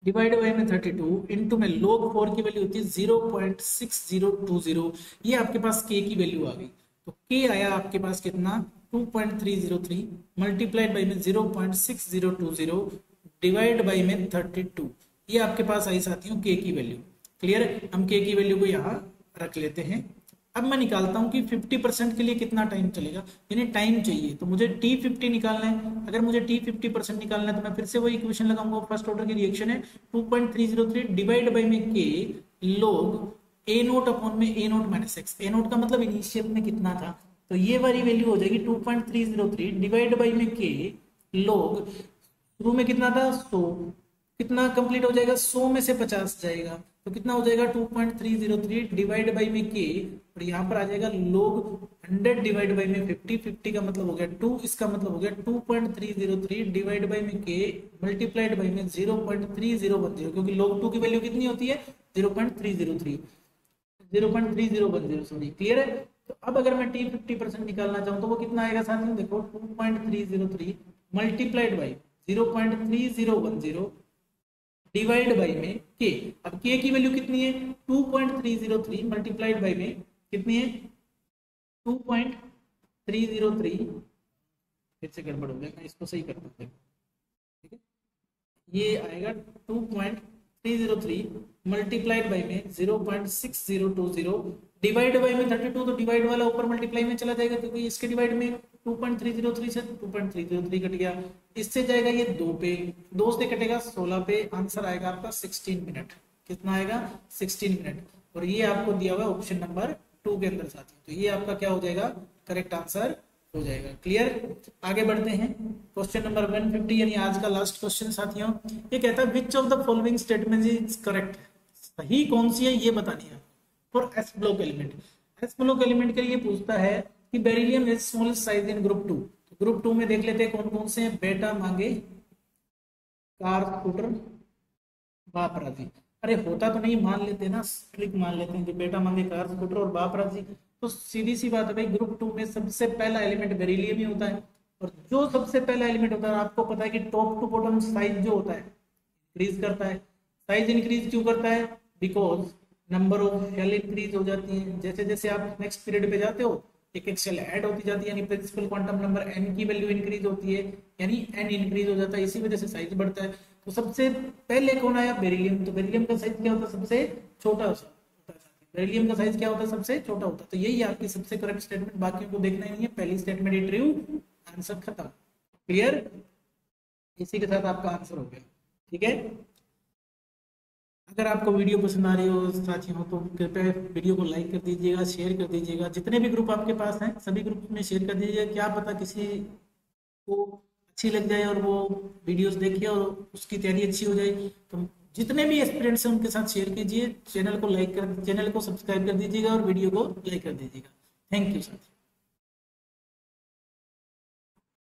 डिवाइड बाई में 32 इंटू में log 4 की वैल्यू होती है 0.6020। ये आपके पास k की वैल्यू आ गई, तो k आया आपके पास कितना 2.303 मल्टीप्लाइड बाई में 0.6020 डिवाइड बाई में 32। ये आपके पास आई साथियों k की वैल्यू। क्लियर है, हम k की वैल्यू को यहाँ रख लेते हैं। अब मैं निकालता हूं कि 50% के लिए कितना टाइम चलेगा, यानी टाइम चाहिए, तो मुझे t50 निकालना है। अगर मुझे t50% निकालना है तो मैं फिर से वही इक्वेशन लगाऊंगा, फर्स्ट ऑर्डर की रिएक्शन है 2.303 डिवाइड बाई में k log a naught upon में a note minus x. a note का मतलब इनिशियल में कितना था, तो ये वाली वैल्यू हो जाएगी 2.303 डिवाइड बाई में k log शुरू में कितना था 100, कितना कंप्लीट हो जाएगा 100 में से 50 जाएगा, तो कितना हो जाएगा 2.303 डिवाइड बाई में k, और यहाँ पर आ जाएगा log 100 डिवाइड बाई में 50, 50 का मतलब हो गया 2, इसका मतलब हो गया 2.303 डिवाइड बाई में k मल्टीप्लाइड बाई में 0.3010, क्योंकि log 2 की वैल्यू कितनी होती है 0.3010 सॉरी। क्लियर है, तो अब अगर मैं t 50% निकालना चाहूँ तो वो कितना आएगा साथियों, देखो 2.303 मल्टीप्लाइड बाई 0.3010 डिवाइड बाई में k। अब k की वैल्यू कितनी है 2.303 मल्टीप्लाइड बाई में कितनी है 2.303, फिर से गड़बड़ हो गया, मैं इसको सही करता हूँ। ठीक है, ये आएगा 2.303 मल्टीप्लाइड बाई में 0.6020 डिवाइड बाई में 32, तो डिवाइड वाला ऊपर मल्टीप्लाई में चला जाएगा, क्योंकि इसके डिवाइड में 2.303 से 2.303 कट गया, इससे जाएगा ये 2 पे, 2 से कटेगा 16 पे, आंसर आएगा आपका 16 मिनट। कितना आएगा 16 मिनट, और ये आपको दिया हुआ है ऑप्शन नंबर 2 के अंदर साथियों, तो ये आपका क्या हो जाएगा करेक्ट आंसर हो जाएगा। क्लियर, आगे बढ़ते हैं क्वेश्चन नंबर 150, यानी आज का लास्ट क्वेश्चन साथियों। ये कहता है which of the following statement is correct, सही कौन सी है ये बतानी है for S block element. S block element के लिए पूछता है कि beryllium is smallest size in group 2। Group 2 में देख लेते हैं कौन कौन से हैं, बेटा मांगे, कार स्कूटर, बाप राजी। अरे होता तो नहीं, मान लेते ना, ट्रिक मान लेते हैं, जो बेटा मांगे, कार स्कूटर और बाप राजी, तो सीधी सी बात है भाई, ग्रुप 2 में सबसे पहला एलिमेंट बेरिलियम ही होता है, और जो सबसे पहला एलिमेंट होता है आपको पता है कि टॉप टू बॉटम साइज जो होता है इंक्रीज करता है। साइज इंक्रीज क्यों करता है, because number of shell increase हो जाती है, जैसे जैसे आप नेक्स्ट पीरियड पे जाते हो एक एक शेल ऐड होती जाती है, यानी प्रिंसिपल क्वांटम नंबर n की वैल्यू इंक्रीज होती है, यानी n इंक्रीज हो जाता है, इसी वजह से साइज बढ़ता है। तो सबसे पहले कौन आया, बेरिलियम, तो बेरिलियम का साइज क्या होता है सबसे छोटा होता है, बेरिलियम का साइज क्या होता है सबसे छोटा होता है, तो यही आपकी सबसे करेक्ट स्टेटमेंट, बाकियों को देखना ही नहीं है, पहली स्टेटमेंट ही ट्रू, आंसर खत्म। क्लियर, इसी के साथ आपका आंसर हो गया। ठीक है, अगर आपको वीडियो पसंद आ रही हो साथी हो तो कृपया वीडियो को लाइक कर दीजिएगा, शेयर कर दीजिएगा, जितने भी ग्रुप आपके पास हैं सभी ग्रुप में शेयर कर दीजिएगा, क्या पता किसी को अच्छी लग जाए और वो वीडियोस देखे और उसकी तैयारी अच्छी हो जाए। तो जितने भी एस्पिरेंट्स हैं उनके साथ शेयर कीजिए, चैनल को सब्सक्राइब कर दीजिएगा और वीडियो को लाइक कर दीजिएगा। थैंक यू साथी।